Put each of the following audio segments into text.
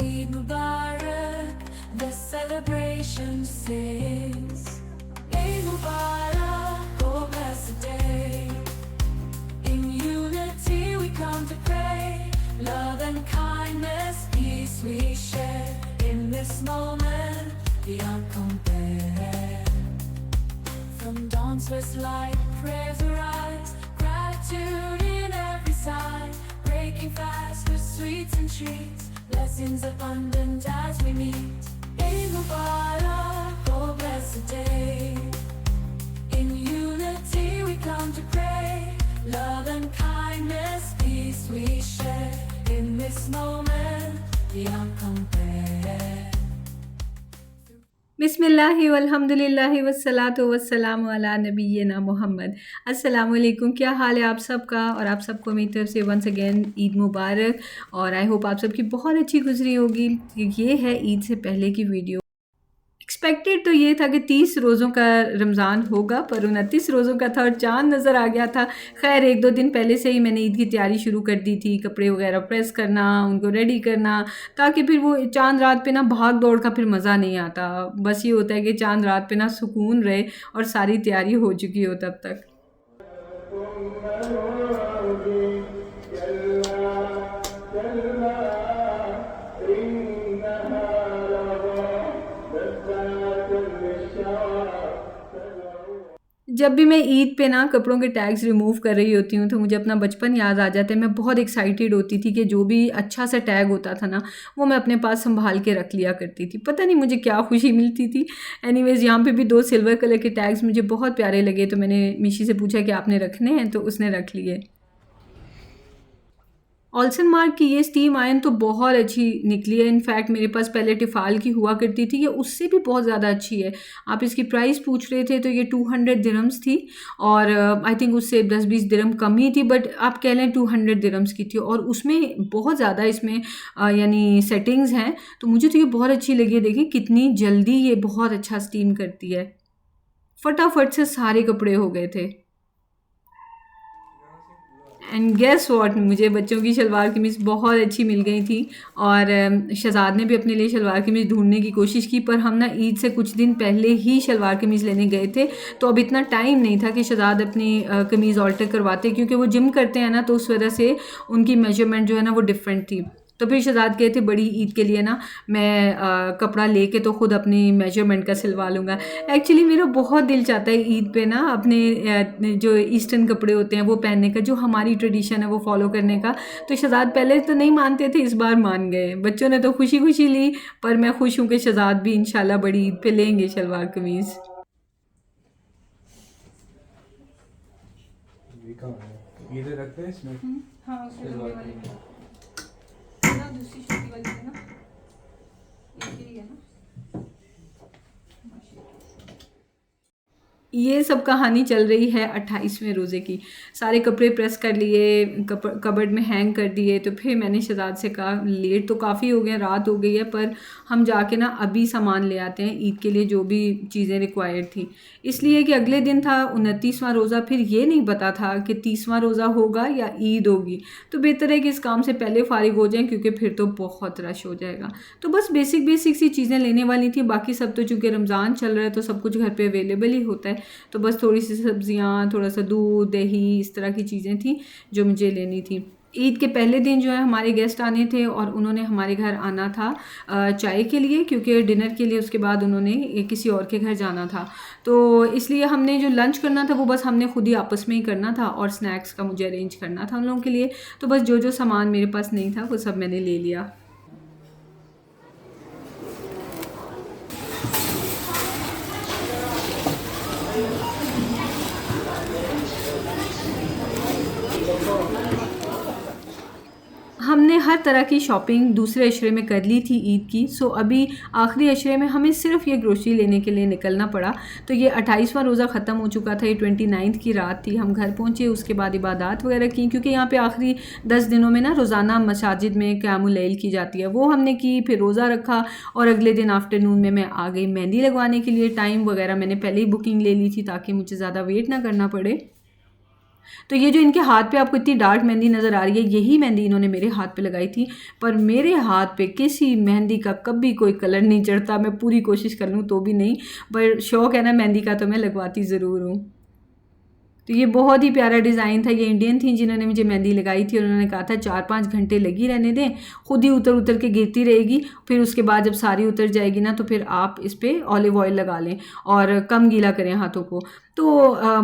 Eid Mubarak, the celebration sings. Eid Mubarak, oh blessed day. In unity we come to pray. Love and kindness, peace we share. In this moment, beyond compare. From dawn's first light, prayers arise. Gratitude in every side. Breaking fast with sweets and treats. Blessings abundant as we meet. Eid Mubarak, oh blessed day. In unity we come to pray. Love and kindness, peace we share. In this moment, beyond compare. बिस्मिल्लाहि वल्हम्दुलिल्लाहि वस्सलातु वस्सलामु अला नबिय्यिना मोहम्मद। अस्सलाम वालेकुम। क्या हाल है आप सबका? और आप सबको मेरी तरफ से वंस अगेन ईद मुबारक। और आई होप आप सबकी बहुत अच्छी गुजरी होगी। ये है ईद से पहले की वीडियो। एक्सपेक्टेड तो ये था कि 30 रोज़ों का रमज़ान होगा, पर 29 रोज़ों का था और चाँद नज़र आ गया था। खैर 1-2 दिन पहले से ही मैंने ईद की तैयारी शुरू कर दी थी, कपड़े वगैरह प्रेस करना, उनको रेडी करना, ताकि फिर वो चाँद रात पे ना भाग दौड़ का फिर मज़ा नहीं आता। बस ये होता है कि चाँद रात पे ना सुकून रहे और सारी तैयारी हो चुकी हो तब तक। जब भी मैं ईद पे ना कपड़ों के टैग्स रिमूव कर रही होती हूँ तो मुझे अपना बचपन याद आ जाता है। मैं बहुत एक्साइटेड होती थी कि जो भी अच्छा सा टैग होता था ना वो मैं अपने पास संभाल के रख लिया करती थी। पता नहीं मुझे क्या खुशी मिलती थी। एनीवेज़ यहाँ पे भी 2 सिल्वर कलर के टैग्स मुझे बहुत प्यारे लगे तो मैंने मिशी से पूछा कि आपने रखने हैं, तो उसने रख लिए। ऑल्सन मार्क की ये स्टीम आयरन तो बहुत अच्छी निकली है। इनफैक्ट मेरे पास पहले टिफ़ाल की हुआ करती थी, ये उससे भी बहुत ज़्यादा अच्छी है। आप इसकी प्राइस पूछ रहे थे तो ये 200 दिरहम्स थी और आई थिंक उससे 10-20 दिरहम कम ही थी, बट आप कह लें 200 दिरहम्स की थी और उसमें बहुत ज़्यादा इसमें यानी सेटिंग्स हैं, तो मुझे तो ये बहुत अच्छी लगी है। देखिए कितनी जल्दी ये बहुत अच्छा स्टीम करती है। फटाफट से सारे कपड़े हो गए थे। एंड गेस व्हाट, मुझे बच्चों की शलवार कमीज़ बहुत अच्छी मिल गई थी और शहज़ाद ने भी अपने लिए शलवार कमीज़ ढूंढने की कोशिश की, पर हम ना ईद से कुछ दिन पहले ही शलवार कमीज़ लेने गए थे, तो अब इतना टाइम नहीं था कि शहज़ाद अपनी कमीज़ ऑल्टर करवाते, क्योंकि वो जिम करते हैं ना, तो उस वजह से उनकी मेजरमेंट जो है ना वो डिफरेंट थी। तो फिर शहज़ाद कहते बड़ी ईद के लिए ना मैं कपड़ा लेके तो ख़ुद अपनी मेजरमेंट का सिलवा लूँगा। एक्चुअली मेरा बहुत दिल चाहता है ईद पे ना अपने जो ईस्टर्न कपड़े होते हैं वो पहनने का, जो हमारी ट्रेडिशन है वो फॉलो करने का। तो शहज़ाद पहले तो नहीं मानते थे, इस बार मान गए। बच्चों ने तो खुशी खुशी ली, पर मैं खुश हूँ कि शहज़ाद भी इंशाल्लाह बड़ी ईद पे लेंगे शलवार कमीज़। इधर रखते हैं इसमें। हाँ, दूसरी छोटी वाली है ना, एक ही है ना। ये सब कहानी चल रही है 28वें रोज़े की। सारे कपड़े प्रेस कर लिए, कबर्ड में हैंग कर दिए, तो फिर मैंने शहज़ाद से कहा लेट तो काफ़ी हो गए, रात हो गई है, पर हम जाके ना अभी सामान ले आते हैं ईद के लिए जो भी चीज़ें रिक्वायर्ड थी। इसलिए कि अगले दिन था 29वां रोज़ा, फिर ये नहीं पता था कि 30वां रोज़ा होगा या ईद होगी, तो बेहतर है कि इस काम से पहले फ़ारिग हो जाएँ, क्योंकि फिर तो बहुत रश हो जाएगा। तो बस बेसिक सी चीज़ें लेने वाली थी, बाकी सब तो चूँकि रमज़ान चल रहा है तो सब कुछ घर पर अवेलेबल ही होता है। तो बस थोड़ी सी सब्जियां, थोड़ा सा दूध, दही, इस तरह की चीज़ें थी जो मुझे लेनी थी। ईद के पहले दिन जो है हमारे गेस्ट आने थे और उन्होंने हमारे घर आना था चाय के लिए, क्योंकि डिनर के लिए उसके बाद उन्होंने किसी और के घर जाना था। तो इसलिए हमने जो लंच करना था वो बस हमने खुद ही आपस में ही करना था और स्नैक्स का मुझे अरेंज करना था उन लोगों के लिए। तो बस जो सामान मेरे पास नहीं था वो सब मैंने ले लिया। हमने हर तरह की शॉपिंग दूसरे अशरे में कर ली थी ईद की, सो अभी आखिरी अशरे में हमें सिर्फ ये ग्रोसरी लेने के लिए निकलना पड़ा। तो ये 28वां रोज़ा ख़त्म हो चुका था, ये 29 की रात थी। हम घर पहुँचे, उसके बाद इबादत वगैरह की, क्योंकि यहाँ पे आखिरी 10 दिनों में ना रोज़ाना मसाजिद में क़यामुल लैल की जाती है, वो हमने की। फिर रोज़ा रखा और अगले दिन आफ्टरनून में मैं आ गई मेहंदी लगवाने के लिए। टाइम वगैरह मैंने पहले ही बुकिंग ले ली थी ताकि मुझे ज़्यादा वेट ना करना पड़े। तो ये जो इनके हाथ पे आपको इतनी डार्क मेहंदी नज़र आ रही है, यही मेहंदी इन्होंने मेरे हाथ पे लगाई थी। पर मेरे हाथ पे किसी मेहंदी का कभी कोई कलर नहीं चढ़ता, मैं पूरी कोशिश कर लूँ तो भी नहीं, पर शौक़ है ना मेहंदी का तो मैं लगवाती ज़रूर हूँ। तो ये बहुत ही प्यारा डिज़ाइन था। ये इंडियन थी जिन्होंने मुझे मेहंदी लगाई थी और उन्होंने कहा था 4-5 घंटे लगी रहने दें, खुद ही उतर उतर के गिरती रहेगी, फिर उसके बाद जब सारी उतर जाएगी ना तो फिर आप इस पर ऑलिव ऑयल लगा लें और कम गीला करें हाथों को, तो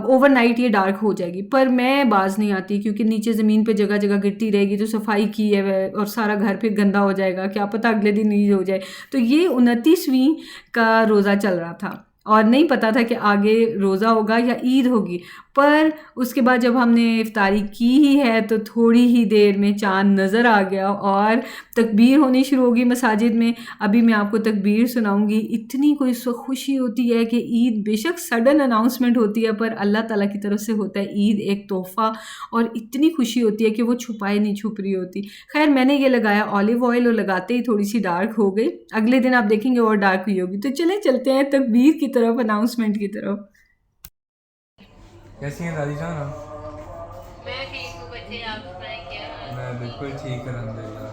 ओवरनाइट ये डार्क हो जाएगी। पर मैं बाज नहीं आती क्योंकि नीचे ज़मीन पे जगह जगह गिरती रहेगी, तो सफाई की है वह और सारा घर फिर गंदा हो जाएगा, क्या पता अगले दिन ईद हो जाए। तो ये 29वीं का रोज़ा चल रहा था और नहीं पता था कि आगे रोज़ा होगा या ईद होगी, पर उसके बाद जब हमने इफ्तारी की ही है तो थोड़ी ही देर में चाँद नज़र आ गया और तकबीर होनी शुरू होगी मसाजिद में। अभी मैं आपको तकबीर सुनाऊंगी। इतनी कोई खुशी होती है कि ईद बेशक सडन अनाउंसमेंट होती है, पर अल्लाह ताला की तरफ से होता है ईद एक तोहफ़ा, और इतनी खुशी होती है कि वो छुपाए नहीं छुप रही होती। खैर मैंने ये लगाया ऑलिव ऑयल और लगाते ही थोड़ी सी डार्क हो गई, अगले दिन आप देखेंगे और डार्क हुई होगी। तो चले चलते हैं तकबीर की तरफ, अनाउंसमेंट की तरफ। कैसी हैं दादी जान आप? मैं ठीक हूँ बच्चे, आप सुनाए क्या हाल? मैं बिल्कुल ठीक है अल्हम्दुलिल्लाह।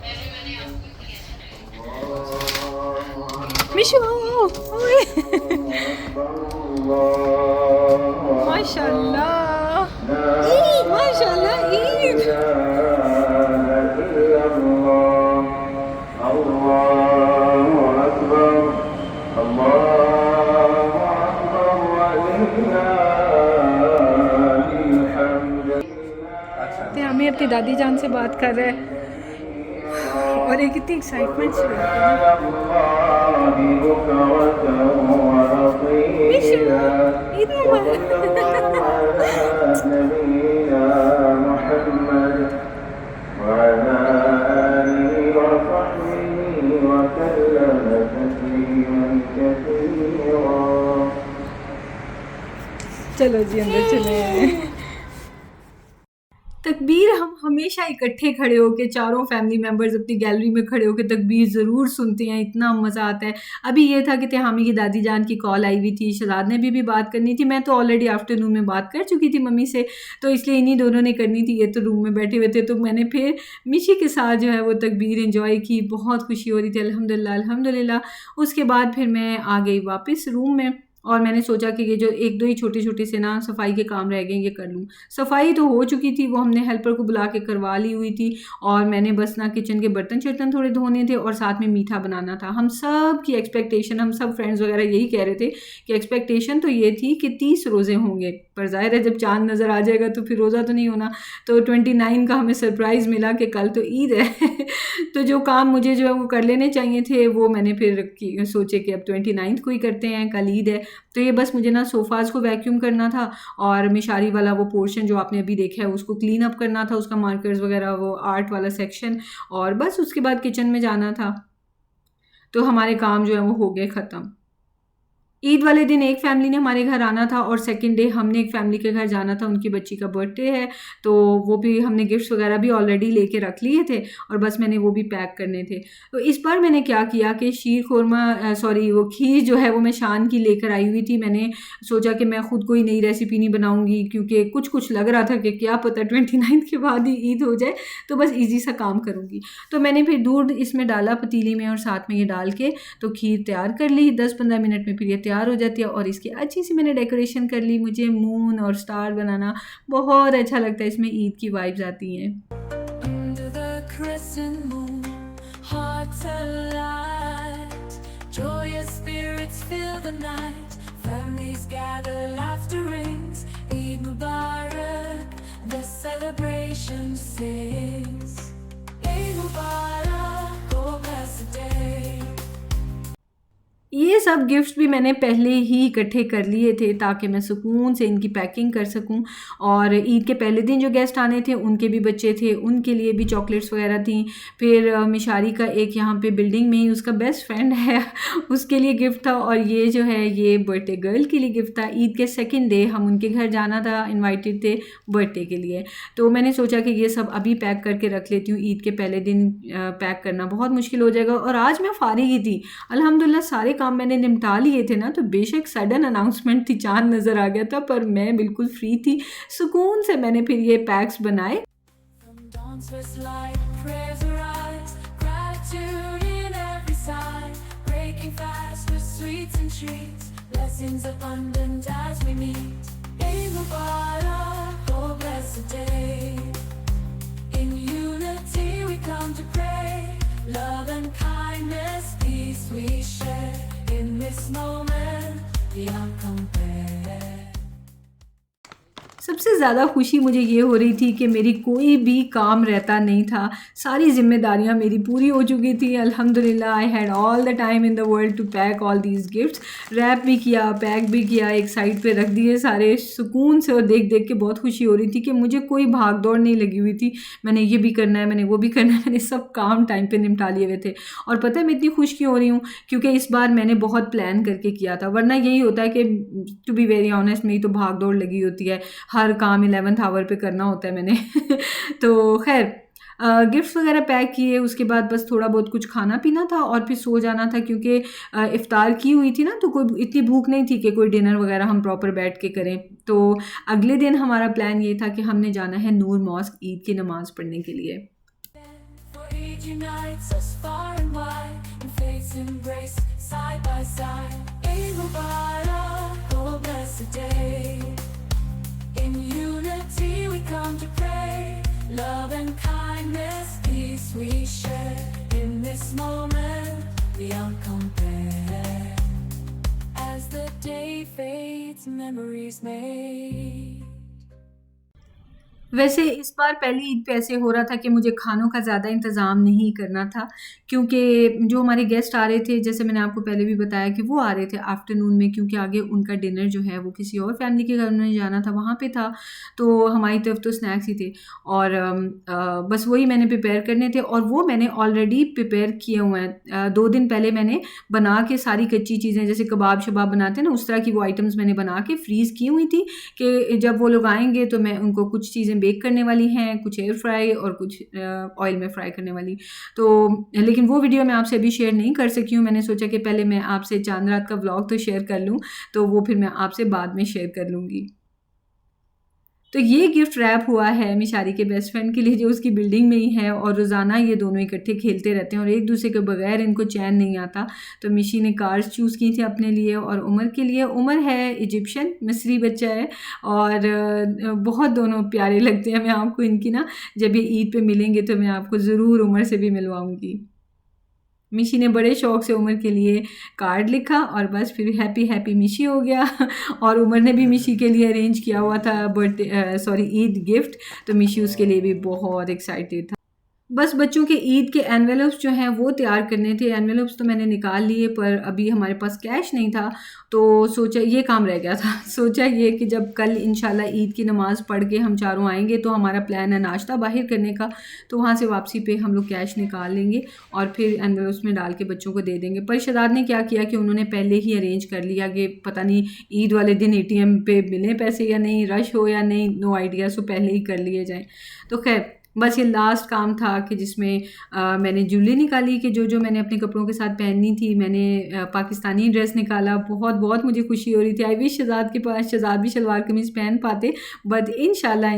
मैंने आपको किया मिशू माशाल्लाह ईद, माशाल्लाह ईद। तो हमें अपनी दादी जान से बात कर रहे हैं और एक इतनी एक्साइटमेंट से ईद चलो जी अंदर चले। तकबीर हम हमेशा इकट्ठे खड़े होके चारों फैमिली मेम्बर्स अपनी गैलरी में खड़े होके तकबीर ज़रूर सुनते हैं, इतना मज़ा आता है। अभी ये था कि तिहामी की दादी जान की कॉल आई हुई थी, शहजाद ने भी बात करनी थी, मैं तो ऑलरेडी आफ्टरनून में बात कर चुकी थी मम्मी से, तो इसलिए इन्हीं दोनों ने करनी थी, ये तो रूम में बैठे हुए थे। तो मैंने फिर मिशी के साथ जो है वो तकबीर इंजॉय की, बहुत खुशी हो रही थी अल्हम्दुलिल्लाह अल्हम्दुलिल्लाह। उसके बाद फिर मैं आ गई वापस रूम में और मैंने सोचा कि ये जो एक दो ही छोटे छोटे से ना सफाई के काम रह गए ये कर लूँ। सफाई तो हो चुकी थी, वो हमने हेल्पर को बुला के करवा ली हुई थी, और मैंने बस ना किचन के बर्तन शर्तन थोड़े धोने थे और साथ में मीठा बनाना था। हम सब की एक्सपेक्टेशन, हम सब फ्रेंड्स वगैरह यही कह रहे थे कि एक्सपेक्टेशन तो ये थी कि 30 रोज़े होंगे, पर जाहिर है जब चाँद नज़र आ जाएगा तो फिर रोज़ा तो नहीं होना। तो 29 का हमें सरप्राइज़ मिला कि कल तो ईद है तो जो काम मुझे जो है वो कर लेने चाहिए थे वो मैंने फिर सोचे कि अब 29 को ही करते हैं, कल ईद है। तो ये बस मुझे ना सोफ़ाज़ को वैक्यूम करना था और मिशारी वाला वो पोर्शन जो आपने अभी देखा है उसको क्लीन अप करना था, उसका मार्कर्स वगैरह वो आर्ट वाला सेक्शन, और बस उसके बाद किचन में जाना था। तो हमारे काम जो है वो हो गए ख़त्म। ईद वाले दिन एक फैमिली ने हमारे घर आना था और सेकंड डे हमने एक फैमिली के घर जाना था, उनकी बच्ची का बर्थडे है, तो वो भी हमने गिफ्ट्स वगैरह भी ऑलरेडी लेके रख लिए थे और बस मैंने वो भी पैक करने थे। तो इस बार मैंने क्या किया कि शीर खुरमा वो खीर जो है वो मैं शान की लेकर आई हुई थी। मैंने सोचा कि मैं ख़ुद कोई नई रेसिपी नहीं बनाऊँगी क्योंकि कुछ लग रहा था कि क्या पता 29 के बाद ही ईद हो जाए, तो बस ईजी सा काम करूँगी। तो मैंने फिर दूध इसमें डाला पतीली में और साथ में ये डाल के तो खीर तैयार कर ली। 10-15 मिनट में फिर ये तैयार हो जाती है और इसकी अच्छी सी मैंने डेकोरेशन कर ली। मुझे मून और स्टार बनाना बहुत अच्छा लगता है, इसमें ईद की वाइब्स आती हैं। Under the crescent moon, hearts alight, joyous spirits fill the night, families gather, laughter rings, Eid Mubarak, the celebration sings. Eid Mubarak, oh blessed day. ये सब गिफ्ट्स भी मैंने पहले ही इकट्ठे कर लिए थे ताकि मैं सुकून से इनकी पैकिंग कर सकूं, और ईद के पहले दिन जो गेस्ट आने थे उनके भी बच्चे थे, उनके लिए भी चॉकलेट्स वगैरह थी। फिर मिशारी का एक यहाँ पे बिल्डिंग में ही उसका बेस्ट फ्रेंड है उसके लिए गिफ्ट था, और ये जो है ये बर्थडे गर्ल के लिए गिफ्ट था। ईद के सेकेंड डे हम उनके घर जाना था, इन्वाइटेड थे बर्थडे के लिए, तो मैंने सोचा कि ये सब अभी पैक करके रख लेती हूँ। ईद के पहले दिन पैक करना बहुत मुश्किल हो जाएगा, और आज मैं फारिग ही थी अल्हम्दुलिल्लाह, सारे काम मैंने मैंने निपटा लिए थे ना, तो बेशक सडन अनाउंसमेंट थी, चांद नज़र आ गया था, पर मैं बिल्कुल फ्री थी, सुकून से मैंने फिर ये पैक्स बनाए। From dawn's first light, prayers arise, gratitude in every side, breaking fast with sweets and treats, blessings abundant as we meet. Eid Mubarak, oh blessed day. In unity we come to pray, love and kindness, peace we share. In this moment, beyond compare. सबसे ज़्यादा खुशी मुझे ये हो रही थी कि मेरी कोई भी काम रहता नहीं था, सारी ज़िम्मेदारियाँ मेरी पूरी हो चुकी थी। अल्हम्दुलिल्लाह I had all the time in the world to pack all these gifts. Wrap भी किया, पैक भी किया, एक साइड पे रख दिए सारे सुकून से, और देख देख के बहुत खुशी हो रही थी कि मुझे कोई भाग दौड़ नहीं लगी हुई थी। मैंने ये भी करना है, मैंने वो भी करना है, मैंने सब काम टाइम पे निपटा लिए हुए थे। और पता है मैं इतनी खुश क्यों हो रही हूँ? क्योंकि इस बार मैंने बहुत प्लान करके किया था, वरना यही होता है कि टू बी वेरी ऑनेस्ट मेरी तो भाग दौड़ लगी होती है, हर काम 11th आवर पे करना होता है मैंने तो खैर गिफ्ट्स वगैरह पैक किए, उसके बाद बस थोड़ा बहुत कुछ खाना पीना था और फिर सो जाना था, क्योंकि इफ्तार की हुई थी ना, तो कोई इतनी भूख नहीं थी कि कोई डिनर वगैरह हम प्रॉपर बैठ के करें। तो अगले दिन हमारा प्लान ये था कि हमने जाना है नूर मॉस्क ईद की नमाज़ पढ़ने के लिए। For Eid unites us far and wide, in faith's embrace, side by side. Eid Mubarak, oh blessed day. In unity we come to pray, love and kindness, peace we share. In this moment, beyond compare. As the day fades, memories made. वैसे इस बार पहली ईद पे ऐसे हो रहा था कि मुझे खानों का ज़्यादा इंतज़ाम नहीं करना था, क्योंकि जो हमारे गेस्ट आ रहे थे, जैसे मैंने आपको पहले भी बताया कि वो आ रहे थे आफ्टरनून में, क्योंकि आगे उनका डिनर जो है वो किसी और फैमिली के घर उन्होंने जाना था, वहाँ पे था। तो हमारी तरफ तो स्नैक्स ही थे, और बस वही मैंने प्रिपेयर करने थे, और वो मैंने ऑलरेडी प्रिपेयर किए हुए हैं। 2 दिन पहले मैंने बना के सारी कच्ची चीज़ें, जैसे कबाब शबाब बनाते हैं ना, उस तरह की वो आइटम्स मैंने बना के फ्रीज़ की हुई थी कि जब वो लोग आएँगे तो मैं उनको कुछ चीज़ें बेक करने वाली हैं, कुछ एयर फ्राई और कुछ ऑयल में फ्राई करने वाली। तो लेकिन वो वीडियो मैं आपसे अभी शेयर नहीं कर सकी हूँ। मैंने सोचा कि पहले मैं आपसे चांद रात का व्लॉग तो शेयर कर लूँ, तो वो फिर मैं आपसे बाद में शेयर कर लूँगी। तो ये गिफ्ट रैप हुआ है मिशारी के बेस्ट फ्रेंड के लिए, जो उसकी बिल्डिंग में ही है, और रोज़ाना ये दोनों इकट्ठे खेलते रहते हैं और एक दूसरे के बगैर इनको चैन नहीं आता। तो मिशी ने कार्स चूज़ की थी अपने लिए और उमर के लिए। उमर है इजिप्शियन, मिस्री बच्चा है, और बहुत दोनों प्यारे लगते हैं। मैं आपको इनकी ना जब ये ईद पे मिलेंगे तो मैं आपको ज़रूर उमर से भी मिलवाऊँगी। मिशी ने बड़े शौक़ से उमर के लिए कार्ड लिखा और बस फिर हैप्पी हैप्पी मिशी हो गया। और उमर ने भी मिशी के लिए अरेंज किया हुआ था ईद गिफ्ट, तो मिशी उसके लिए भी बहुत एक्साइटेड था। बस बच्चों के ईद के एनवेलप्स जो हैं वो तैयार करने थे। एनवेलप्स तो मैंने निकाल लिए, पर अभी हमारे पास कैश नहीं था, तो सोचा ये काम रह गया था। सोचा ये कि जब कल इंशाल्लाह ईद की नमाज़ पढ़ के हम चारों आएंगे तो हमारा प्लान है नाश्ता बाहर करने का, तो वहाँ से वापसी पे हम लोग कैश निकाल लेंगे और फिर एनवेलप्स में डाल के बच्चों को दे देंगे। पर शदाद ने क्या किया कि उन्होंने पहले ही अरेंज कर लिया कि पता नहीं ईद वाले दिन ATM पे मिलें पैसे या नहीं, रश हो या नहीं, नो आइडिया, सो पहले ही कर लिए जाएँ। तो खैर बस ये लास्ट काम था कि जिसमें मैंने ज्वेलरी निकाली कि जो मैंने अपने कपड़ों के साथ पहननी थी। मैंने पाकिस्तानी ड्रेस निकाला, बहुत मुझे खुशी हो रही थी। आई विश शहजाद के पास शहजाद भी शलवार कमीज़ पहन पाते, बट इंशाल्लाह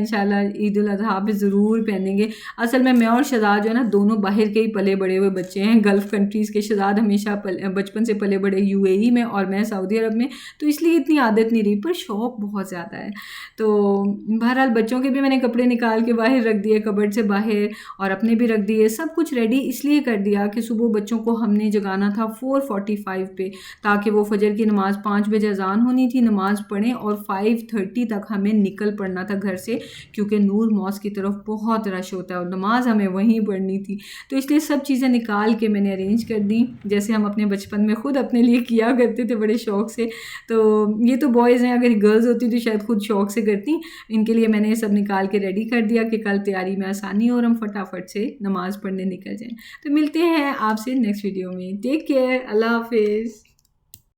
ईद उल अज़हा पे ज़रूर पहनेंगे। असल में मैं और शहजाद जो है ना, दोनों बाहर के ही पले बड़े हुए बच्चे हैं, गल्फ़ कंट्रीज़ के। शहजाद हमेशा बचपन से पले बड़े UAE में और मैं सऊदी अरब में, तो इसलिए इतनी आदत नहीं रही, पर शौक़ बहुत ज़्यादा है। तो बहरहाल बच्चों के भी मैंने कपड़े निकाल के बाहर रख दिए, कबर्ड से बाहर, और अपने भी रख दिए। सब कुछ रेडी इसलिए कर दिया कि सुबह बच्चों को हमने जगाना था 4:45 पे, ताकि वो फजर की नमाज़ 5 बजे अजान होनी थी, नमाज़ पढ़ें और 5:30 तक हमें निकल पड़ना था घर से, क्योंकि नूर मॉस्क की तरफ बहुत रश होता है और नमाज हमें वहीं पढ़नी थी। तो इसलिए सब चीज़ें निकाल के मैंने अरेंज कर दी, जैसे हम अपने बचपन में ख़ुद अपने लिए किया करते थे बड़े शौक़ से। तो ये तो बॉयज़ हैं, अगर गर्ल्स होती तो शायद खुद शौक़ से करती। इनके लिए मैंने सब निकाल के रेडी कर दिया कि कल तैयारी में आसानी और हम फटाफट से नमाज़ पढ़ने निकल जाएं। तो मिलते हैं आपसे नेक्स्ट वीडियो में। टेक केयर, अल्लाह हाफिज़।